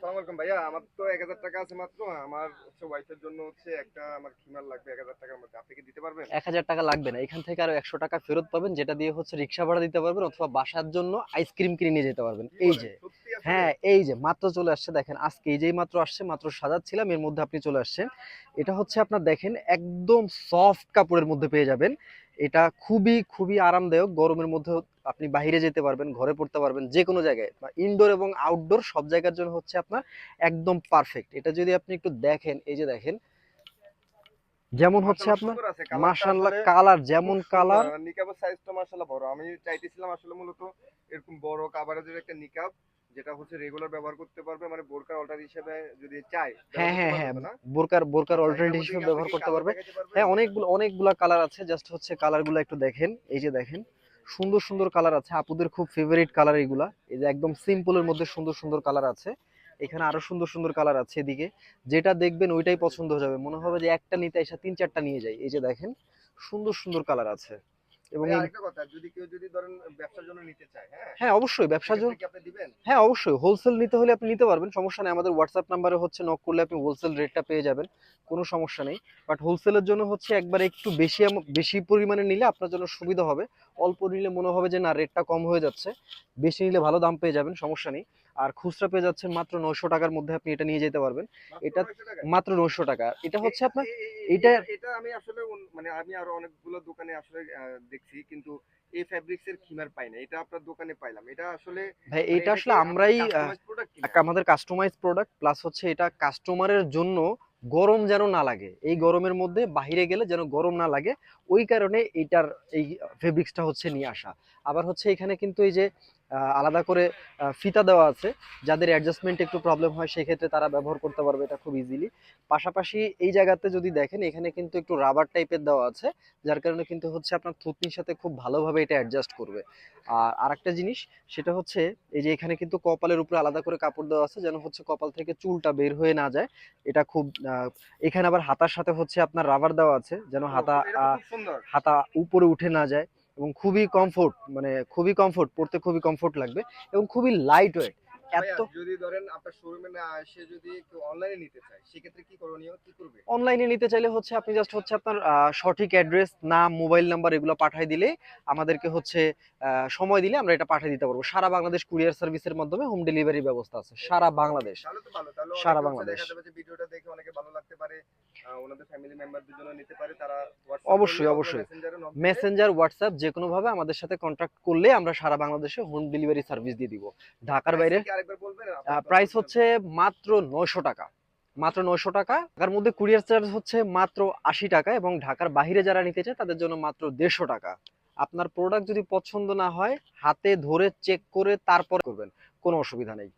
আসসালামু আলাইকুম ভাইয়া, আমার তো 1000 টাকা আছে মাত্র। আমার হচ্ছে ওয়াইফের জন্য হচ্ছে একটা আমার খিমার লাগবে 1000 টাকার মধ্যে। আপনি কি দিতে পারবেন? 1,000 টাকা লাগবে না, এখান থেকে আরো 100 টাকা ফেরত পাবেন, যেটা দিয়ে হচ্ছে রিক্সা ভাড়া দিতে পারবেন অথবা বাসার জন্য আইসক্রিম কিনে নিয়ে যেতে পারবেন। কি এই বলেন, যে, সত্যি আসলে? হ্যাঁ এই যে মাত্র চলে আসছে, দেখেন আজকে এই যেই মাত্র আসছে, মাত্র সাজাচ্ছিলাম এর মধ্যে আপনি চলে আসছেন। এটা হচ্ছে আপনার দেখেন একদম সফট কাপড়ের মধ্যে পেয়ে যাবেন। এটা খুবই খুবই আরামদায়ক, গরমের মধ্যে আপনি বাইরে যেতে পারবেন, ঘরে পড়তে পারবেন, যে কোনো জায়গায় বা ইনডোর এবং আউটডোর সব জায়গার জন্য হচ্ছে আপনার একদম পারফেক্ট। এটা যদি আপনি একটু দেখেন, এই যে দেখেন, যেমন হচ্ছে মাশাআল্লাহ আপনার সুন্দর আছে কালারটা মাশাআল্লাহ আসলে। কালার খুব যেমন সুন্দর। কালার। আর নিকাবের সাইজটা মাশাআল্লাহ বড়। আমি চাইতেছিলাম আসলে মূলত এরকম বড় কাভারেজের একটা নিকাব, যেটা হচ্ছে রেগুলার ব্যবহার করতে পারবে, মানে বোরকার অল্টার হিসেবে যদি চাই ব্যবহার হ্যাঁ করতে হ্যাঁ পারবে হ্যাঁ, তো না? বোরকার বোরকার আচ্ছা, এটার অল্টারনেটিভ মধ্যে কি হিসেবে আপনি ব্যবহার কি করতে কালার পারবে। দেখাতে পারবেন? হ্যাঁ, অনেকগুলা কালার আছে, জাস্ট হচ্ছে কালারগুলো একটু দেখেন। এই যে দেখেন, সুন্দর সুন্দর কালার আছে, আপুদের খুব ফেভারিট কালার এগুলা। এই যে একদম সিম্পলের মধ্যে সুন্দর সুন্দর কালার আছে। এখানে আরো সুন্দর সুন্দর কালার আছে এদিকে, যেটা দেখবেন ওইটাই পছন্দ হয়ে যাবে, মনে হবে যে একটা নিতে এসে 3-4টা নিয়ে যায়। এই যে দেখেন, সুন্দর সুন্দর কালার আছে। এবং ভাই এই, আরেকটা কথা, যদি কেউ যদি ধরেন ব্যবসার জন্য নিতে চায়, হ্যাঁ? হ্যাঁ অবশ্যই ব্যবসার জন্য। সেক্ষেত্রে কি আপনি দিবেন? হ্যাঁ অবশ্যই, হোলসেল নিতে হলে আপনি নিতে পারবেন, সমস্যা নেই। আমাদের হোয়াটসঅ্যাপ নাম্বারে হচ্ছে নক করলে আপনি হোলসেল রেটটা পেয়ে যাবেন, কোনো সমস্যা নেই। বাট হোলসেলের জন্য হচ্ছে একবার একটু বেশি বেশি পরিমাণে নিলে আপনার জন্য সুবিধা হবে। অল্প নিলে মনে হবে যে না, রেটটা কম হয়ে যাচ্ছে। বেশি নিলে ভালো দাম পেয়ে যাবেন, সমস্যা নেই। আর খুচরা পেয়ে যাচ্ছেন মাত্র 900 টাকার মধ্যে, আপনি এটা নিয়ে যেতে পারবেন। মাত্র এটা ৯০০ টাকায়? মাত্র 900 টাকা। এটা এ হচ্ছে আপনার, এ এ এ এটা এটা এটা আমি আসলে মানে আমি আরো অনেকগুলো দোকানে আসলে দেখছি, কিন্তু এই ফেব্রিক্স এর খিমার পাই না। এটা আপনার দোকানে পাইলাম। এটা আসলে ভাই মানে এটা এটা কি আসলে আপনাদের আমরাই কাস্টমাইজ প্রোডাক্ট কিনা? আমাদের কাস্টমাইজ প্রোডাক্ট, প্লাস হচ্ছে এটা কাস্টমারের জন্য গরম যেন না লাগে, এই গরমের মধ্যে বাইরে গেলে যেন গরম না লাগে, ওই কারণে এইটার এই ফেব্রিক্সটা হচ্ছে নিয়ে আসা। আবার হচ্ছে এখানে কিন্তু এই যে আলাদা করে ফিতা দেওয়া আছে, যাদের অ্যাডজাস্টমেন্ট একটু প্রবলেম হয় সেক্ষেত্রে তারা ব্যবহার করতে পারবে এটা খুব ইজিলি। পাশাপাশি এই জায়গাতে যদি দেখেন, এখানে কিন্তু একটু রাবার টাইপের দেওয়া আছে, যার কারণে কিন্তু হচ্ছে আপনার থুতনির সাথে খুব ভালোভাবে এটা অ্যাডজাস্ট করবে। আর আরেকটা জিনিস, সেটা হচ্ছে এই যে এখানে কিন্তু কপালের উপরে আলাদা করে কাপড় দেওয়া আছে, যেন হচ্ছে কপাল থেকে চুলটা বের হয়ে না যায়। এটা খুব এখানে আবার হাতার সাথে হচ্ছে আপনার রাবার দেওয়া আছে, যেন ও, হাতা এটা তো খুব সুন্দর। হাতা উপরে উঠে না যায়। এবং খুবই কমফোর্ট, মানে খুবই কমফোর্ট, পড়তে খুবই কমফোর্ট লাগবে এবং খুবই লাইট ওয়েট। এত ভাইয়া যদি ধরেন আপনার শোরুমে না এসে যদি কেউ অনলাইনে নিতে চায়, সেক্ষেত্রে কি করণীয়? কি করবে? অনলাইনে নিতে চাইলে হচ্ছে আপনি জাস্ট হচ্ছে আপনার সঠিক অ্যাড্রেস, নাম, মোবাইল নাম্বার এগুলো পাঠিয়ে দিলে আমাদেরকে হচ্ছে সময় দিলে আমরা এটা পাঠিয়ে দিতে পারবো। সারা বাংলাদেশ কুরিয়ার সার্ভিসের মাধ্যমে হোম ডেলিভারি ব্যবস্থা আছে, সারা ওকে, ওকে। বাংলাদেশ। তাহলে তো ভালো। তাহলে সারা অনেকে হচ্ছে বাংলাদেশ। দেখা যাবে যে ভিডিওটা দেখে অনেকে ভালো লাগতে পারে। ওনাদের ফ্যামিলি মেম্বারদের জন্য নিতে পারে। তারা WhatsApp করলে অবশ্যই অথবা অবশ্যই, মেসেঞ্জারে নক দিলে। মেসেঞ্জার, হোয়াটসঅ্যাপ যে কোনো ভাবে আমাদের সাথে কন্ট্যাক্ট করলে আমরা সারা বাংলাদেশে হোম ডেলিভারি সার্ভিস দিয়ে দিব। ঢাকার বাইরে প্রাইসটা কি আরেকবার বলবেন? আপনার প্রাইস দর্শকদের জন্য। হচ্ছে মাত্র 900 টাকা। মাত্র 900 টাকা। ঢাকার মধ্যে কুরিয়ার চার্জ হচ্ছে মাত্র 80 টাকা, এবং ঢাকার বাইরে যারা নিতে চায় তাদের জন্য মাত্র 150 টাকা। আপনার প্রোডাক্ট যদি পছন্দ না হয়, হাতে ধরে চেক করে তারপর করবেন, কোনো অসুবিধা নেই।